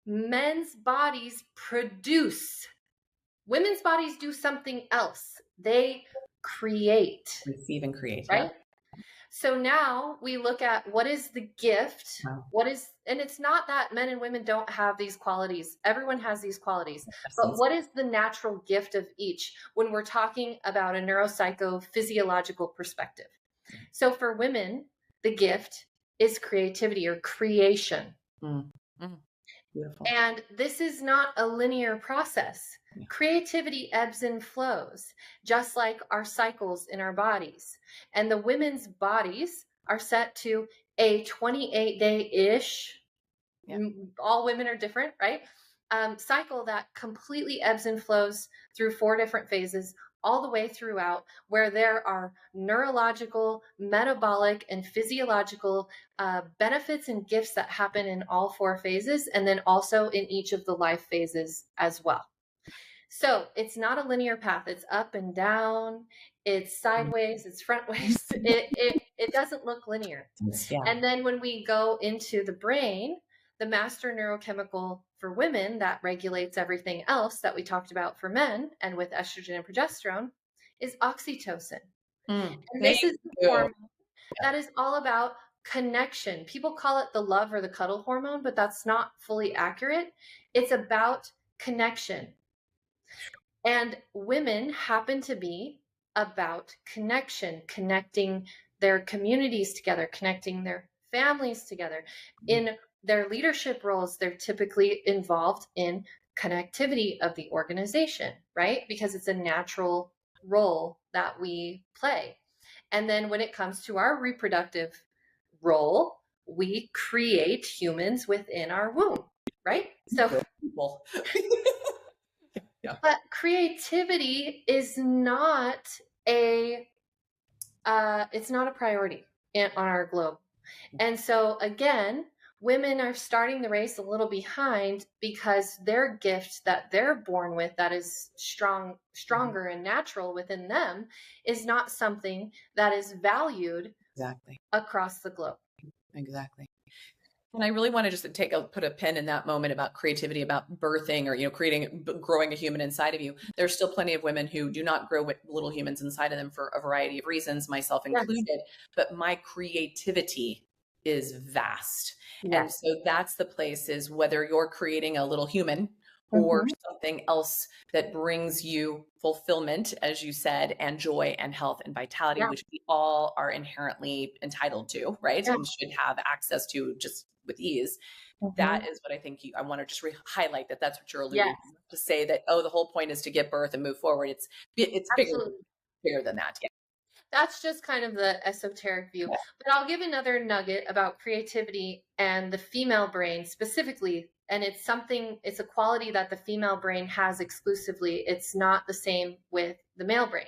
men's bodies produce. Women's bodies do something else. They create. Receive and create. Right? Yeah. So now we look at what is the gift, and it's not that men and women don't have these qualities. Everyone has these qualities. But what is the natural gift of each when we're talking about a neuropsychophysiological perspective? So for women, the gift is creativity or creation. Beautiful. And this is not a linear process. Yeah. Creativity ebbs and flows, just like our cycles in our bodies. And the women's bodies are set to a 28-day-ish, all women are different, right? Cycle that completely ebbs and flows through 4 different phases, all the way throughout, where there are neurological, metabolic, and physiological benefits and gifts that happen in all 4 phases, and then also in each of the life phases as well. So it's not a linear path. It's up and down, it's sideways, it's frontways. It doesn't look linear. Yeah. And then when we go into the brain, the master neurochemical for women that regulates everything else that we talked about for men and with estrogen and progesterone is oxytocin. And this is the hormone that is all about connection. People call it the love or the cuddle hormone, but that's not fully accurate. It's about connection. And women happen to be about connection, connecting their communities together, connecting their families together. In their leadership roles, they're typically involved in connectivity of the organization, right? Because it's a natural role that we play. And then when it comes to our reproductive role, we create humans within our womb, right? So, but creativity is not it's not a priority on our globe. And so again, women are starting the race a little behind because their gift that they're born with, that is stronger and natural within them, is not something that is valued across the globe. Exactly. And I really want to just put a pin in that moment about creativity, about birthing or, growing a human inside of you. There's still plenty of women who do not grow with little humans inside of them for a variety of reasons, myself included, but my creativity is vast. And so that's the place, is whether you're creating a little human or something else that brings you fulfillment, as you said, and joy and health and vitality, which we all are inherently entitled to, right? And should have access to just with ease. That is what I think I want to just highlight, that's what you're alluding to say, that, the whole point is to give birth and move forward. It's bigger than that. Yeah. That's just kind of the esoteric view. But I'll give another nugget about creativity and the female brain specifically. And it's a quality that the female brain has exclusively. It's not the same with the male brain.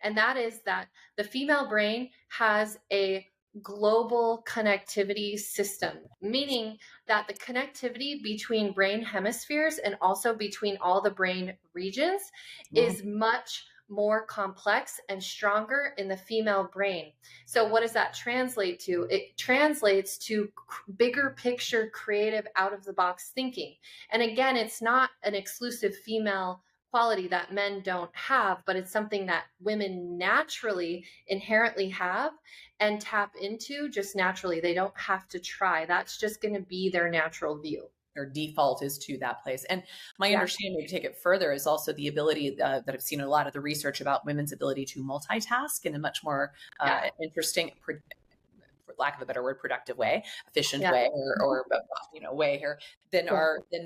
And that is that the female brain has a global connectivity system, meaning that the connectivity between brain hemispheres and also between all the brain regions is much more complex and stronger in the female brain. So what does that translate to? It translates to bigger picture, creative, out of the box thinking. And again, it's not an exclusive female quality that men don't have, but it's something that women naturally, inherently have and tap into just naturally. They don't have to try. That's just going to be their natural view. Their default is to that place. And my understanding, to take it further, is also the ability that I've seen a lot of the research about women's ability to multitask in a much more interesting, for lack of a better word, productive way, efficient way, or way here than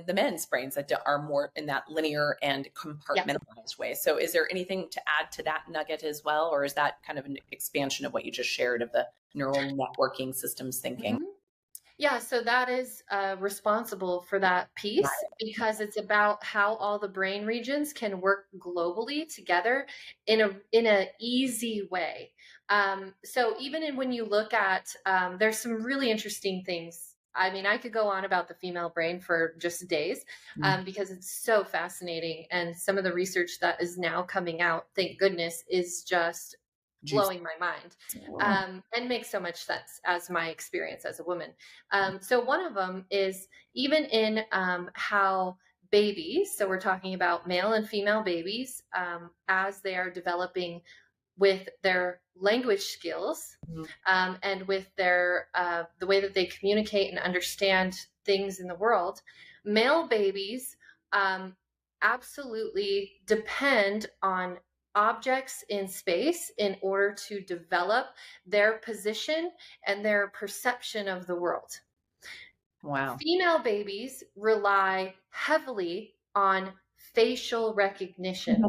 the men's brains that are more in that linear and compartmentalized way. So is there anything to add to that nugget as well? Or is that kind of an expansion of what you just shared of the neural networking systems thinking? Yeah, so that is responsible for that piece because it's about how all the brain regions can work globally together in a easy way. So even when you look at, there's some really interesting things. I mean, I could go on about the female brain for just days because it's so fascinating. And some of the research that is now coming out, thank goodness, is just blowing my mind and makes so much sense as my experience as a woman. So one of them is even in how babies, so we're talking about male and female babies, as they are developing with their language skills and with their the way that they communicate and understand things in the world, male babies absolutely depend on objects in space in order to develop their position and their perception of the world. Wow. Female babies rely heavily on facial recognition.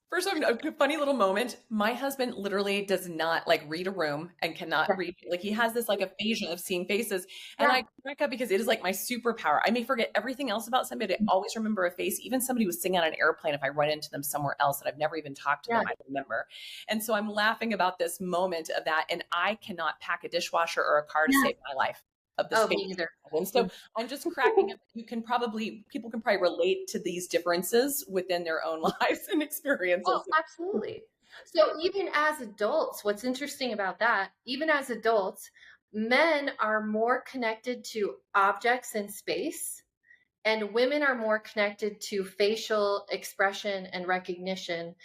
First, a funny little moment. My husband literally does not read a room and cannot read. He has this aphasia of seeing faces. And I crack up because it is my superpower. I may forget everything else about somebody. I always remember a face. Even somebody was sitting on an airplane. If I run into them somewhere else that I've never even talked to them, I remember. And so I'm laughing about this moment of that. And I cannot pack a dishwasher or a car to save my life. Of the space. Me either. And so I'm just cracking up. People can probably relate to these differences within their own lives and experiences. Oh, absolutely. So even as adults, what's interesting about that, even as adults, men are more connected to objects in space and women are more connected to facial expression and recognition,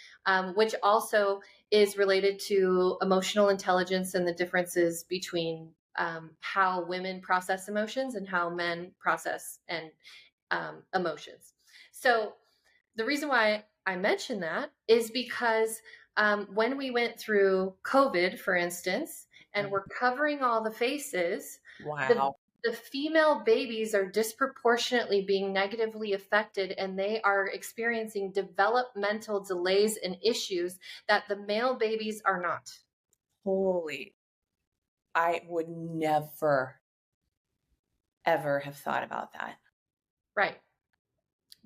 which also is related to emotional intelligence and the differences between how women process emotions and how men process and emotions. So the reason why I mention that is because when we went through COVID, for instance, and we're covering all the faces, the female babies are disproportionately being negatively affected and they are experiencing developmental delays and issues that the male babies are not. Holy, I would never, ever have thought about that. Right.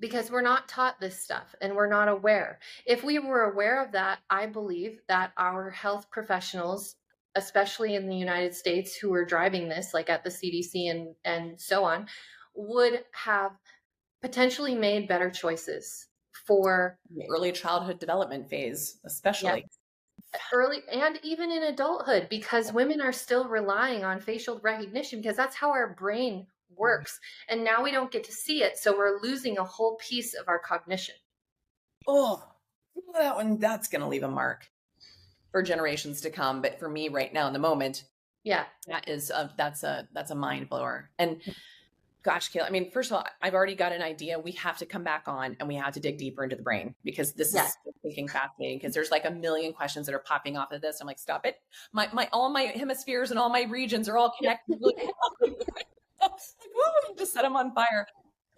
Because we're not taught this stuff and we're not aware. If we were aware of that, I believe that our health professionals, especially in the United States who are driving this, like at the CDC and so on, would have potentially made better choices for the early childhood development phase, especially. Early and even in adulthood, because women are still relying on facial recognition because that's how our brain works. And now we don't get to see it. So we're losing a whole piece of our cognition. Oh, that's going to leave a mark for generations to come. But for me right now in the moment, that is, that's a mind blower. And gosh, Kayla, I mean, first of all, I've already got an idea. We have to come back on and we have to dig deeper into the brain because this is thinking fascinating because there's a million questions that are popping off of this. I'm like, stop it. All my hemispheres and all my regions are all connected. Just set them on fire.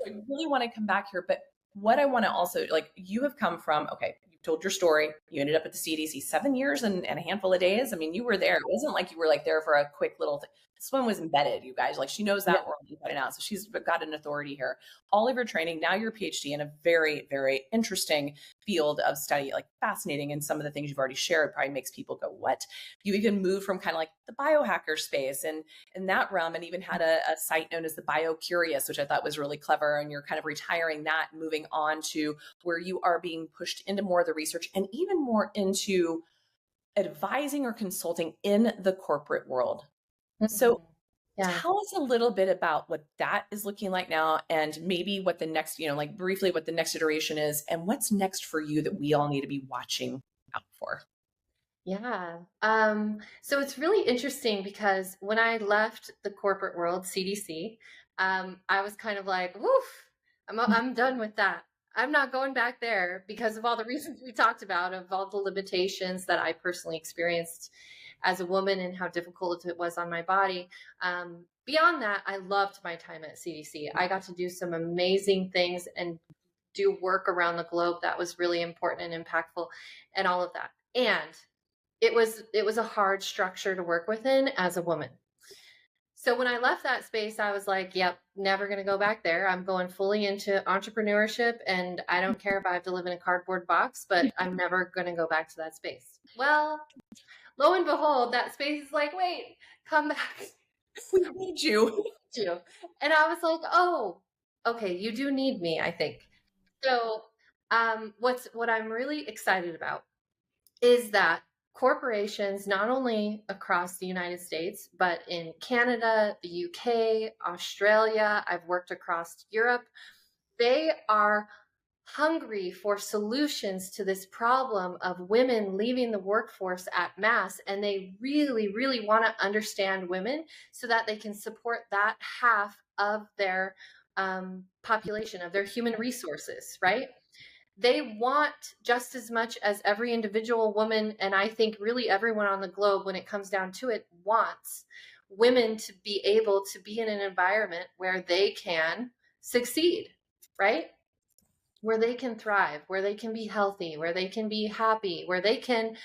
I really want to come back here. But what I want to also, you have come from, you've told your story. You ended up at the CDC 7 years and a handful of days. I mean, you were there. It wasn't like you were there for a quick little thing. This one was embedded, you guys. She knows that world inside and out. So she's got an authority here. All of your training, now your PhD in a very, very interesting field of study, fascinating. And some of the things you've already shared probably makes people go, what? You even moved from kind of the biohacker space and in that realm and even had a site known as the BioCurious, which I thought was really clever. And you're kind of retiring that, moving on to where you are being pushed into more of the research and even more into advising or consulting in the corporate world. So Yeah. Tell us a little bit about what that is looking like now, and maybe what the next, like briefly what the next iteration is, and what's next for you that we all need to be watching out for. Yeah. So it's really interesting because when I left the corporate world, CDC, I was kind of like, woof, I'm done with that. I'm not going back there because of all the reasons we talked about, of all the limitations that I personally experienced as a woman and how difficult it was on my body. Beyond that, I loved my time at CDC. I got to do some amazing things and do work around the globe that was really important and impactful and all of that. And it was a hard structure to work within as a woman. So when I left that space, I was like, yep, never going to go back there. I'm going fully into entrepreneurship, and I don't care if I have to live in a cardboard box, but I'm never going to go back to that space. Well, lo and behold, that space is like, wait, come back. We need you. And I was like, oh, okay, you do need me, I think. So what I'm really excited about is that corporations, not only across the United States, but in Canada, the UK, Australia, I've worked across Europe, they are hungry for solutions to this problem of women leaving the workforce at mass. And they really, really want to understand women so that they can support that half of their population, of their human resources, right? They want just as much as every individual woman, and I think really everyone on the globe, when it comes down to it, wants women to be able to be in an environment where they can succeed, right? Where they can thrive, where they can be healthy, where they can be happy, where they can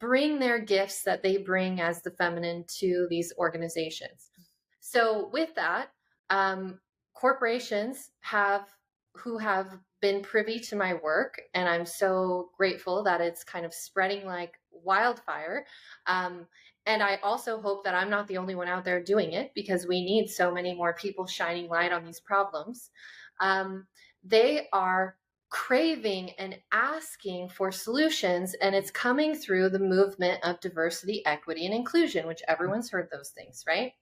bring their gifts that they bring as the feminine to these organizations. So with that, corporations who have been privy to my work, and I'm so grateful that it's kind of spreading like wildfire. And I also hope that I'm not the only one out there doing it, because we need so many more people shining light on these problems. They are craving and asking for solutions, and it's coming through the movement of diversity, equity, and inclusion, which everyone's heard those things, right?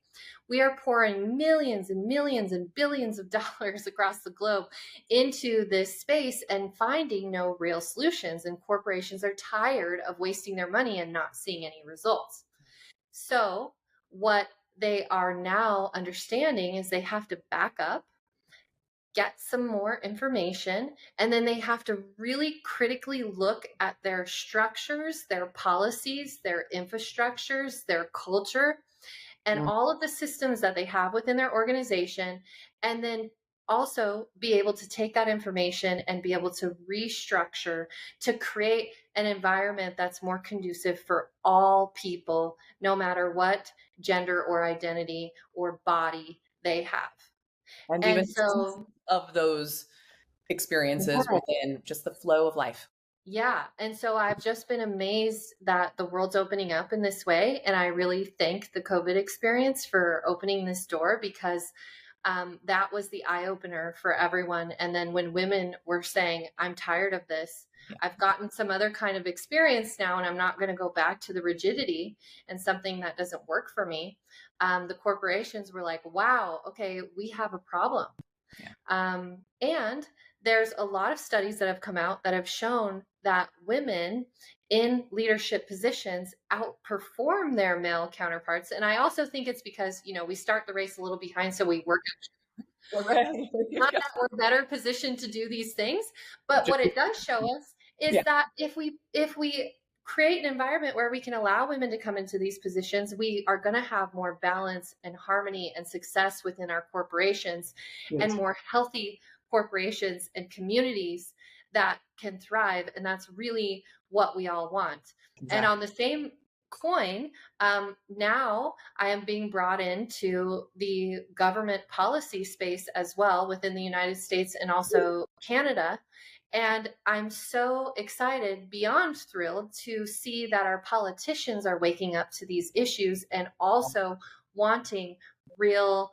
We are pouring millions and millions and billions of dollars across the globe into this space and finding no real solutions. And corporations are tired of wasting their money and not seeing any results. So what they are now understanding is they have to back up, get some more information, and then they have to really critically look at their structures, their policies, their infrastructures, their culture, and all of the systems that they have within their organization, and then also be able to take that information and be able to restructure to create an environment that's more conducive for all people, no matter what gender or identity or body they have. And even so of those experiences within just the flow of life. Yeah. And so I've just been amazed that the world's opening up in this way. And I really thank the COVID experience for opening this door, because that was the eye opener for everyone. And then when women were saying, I'm tired of this, I've gotten some other kind of experience now, and I'm not going to go back to the rigidity and something that doesn't work for me. The corporations were like, wow, okay, we have a problem. And there's a lot of studies that have come out that have shown that women in leadership positions outperform their male counterparts. And I also think it's because, we start the race a little behind, so we work. Not that we're better positioned to do these things, but what it does show us is that if we create an environment where we can allow women to come into these positions, we are going to have more balance and harmony and success within our corporations, and more healthy corporations and communities that can thrive. And that's really what we all want. Exactly. And on the same coin, now I am being brought into the government policy space as well within the United States and also Canada. And I'm so excited, beyond thrilled, to see that our politicians are waking up to these issues and also wanting real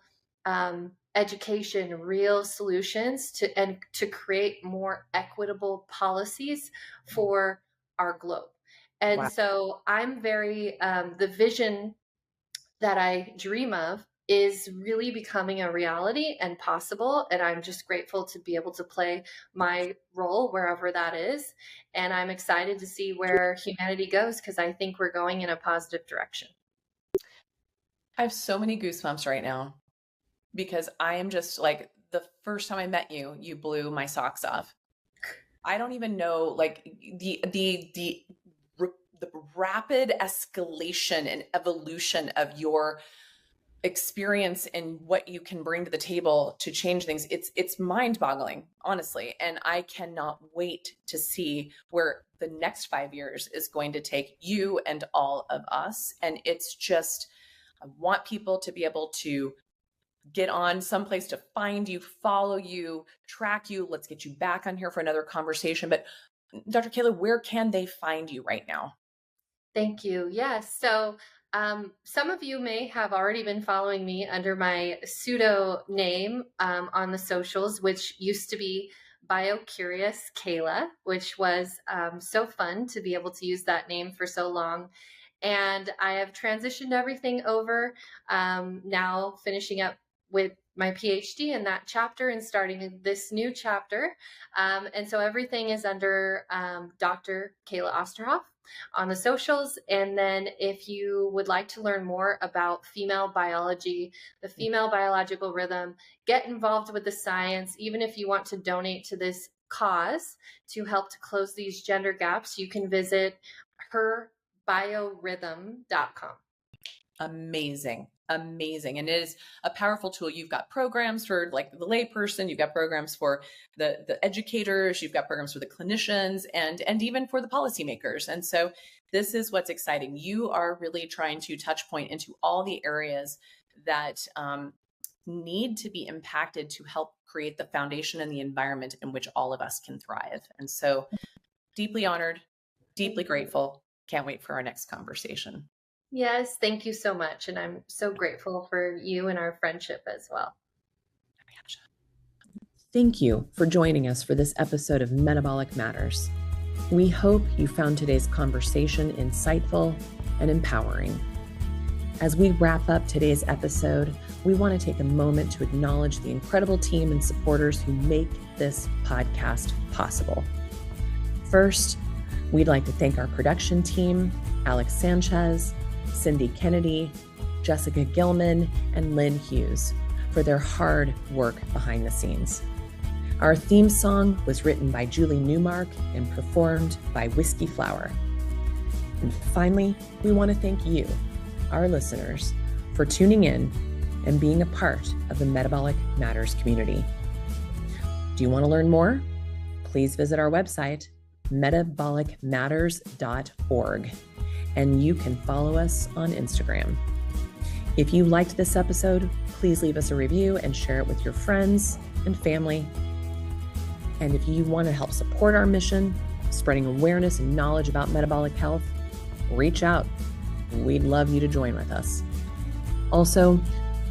education, real solutions to create more equitable policies for our globe. And so I'm very, the vision that I dream of is really becoming a reality and possible. And I'm just grateful to be able to play my role wherever that is. And I'm excited to see where humanity goes, because I think we're going in a positive direction. I have so many goosebumps right now because I am just like, the first time I met you, you blew my socks off. I don't even know, like the rapid escalation and evolution of your experience and what you can bring to the table to change things. It's mind-boggling, honestly, and I cannot wait to see where the next 5 years is going to take you and all of us. And it's just, I want people to be able to get on someplace to find you, follow you, track you. Let's get you back on here for another conversation. But Dr. Kayla, where can they find you right now? Thank you. Yes. So some of you may have already been following me under my pseudo name on the socials, which used to be BioCurious Kayla, which was so fun to be able to use that name for so long. And I have transitioned everything over, now finishing up with my PhD in that chapter and starting this new chapter. And so everything is under Dr. Kayla Osterhoff on the socials. And then if you would like to learn more about female biology, the female biological rhythm, get involved with the science, even if you want to donate to this cause to help to close these gender gaps, you can visit herbiorhythm.com. Amazing. Amazing. And it is a powerful tool. You've got programs for like the layperson, you've got programs for the educators, you've got programs for the clinicians, and even for the policymakers. And so this is what's exciting. You are really trying to touch point into all the areas that need to be impacted to help create the foundation and the environment in which all of us can thrive. And so deeply honored, deeply grateful. Can't wait for our next conversation. Yes, thank you so much. And I'm so grateful for you and our friendship as well. Thank you for joining us for this episode of Metabolic Matters. We hope you found today's conversation insightful and empowering. As we wrap up today's episode, we want to take a moment to acknowledge the incredible team and supporters who make this podcast possible. First, we'd like to thank our production team, Alex Sanchez, Cindy Kennedy, Jessica Gilman, and Lynn Hughes, for their hard work behind the scenes. Our theme song was written by Julie Newmark and performed by Whiskey Flower. And finally, we want to thank you, our listeners, for tuning in and being a part of the Metabolic Matters community. Do you want to learn more? Please visit our website, metabolicmatters.org. And you can follow us on Instagram. If you liked this episode, please leave us a review and share it with your friends and family. And if you want to help support our mission, spreading awareness and knowledge about metabolic health, reach out. We'd love you to join with us. Also,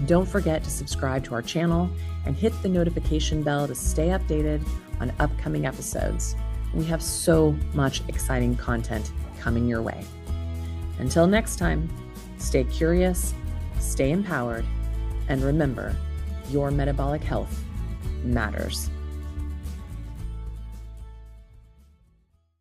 don't forget to subscribe to our channel and hit the notification bell to stay updated on upcoming episodes. We have so much exciting content coming your way. Until next time, stay curious, stay empowered, and remember, your metabolic health matters.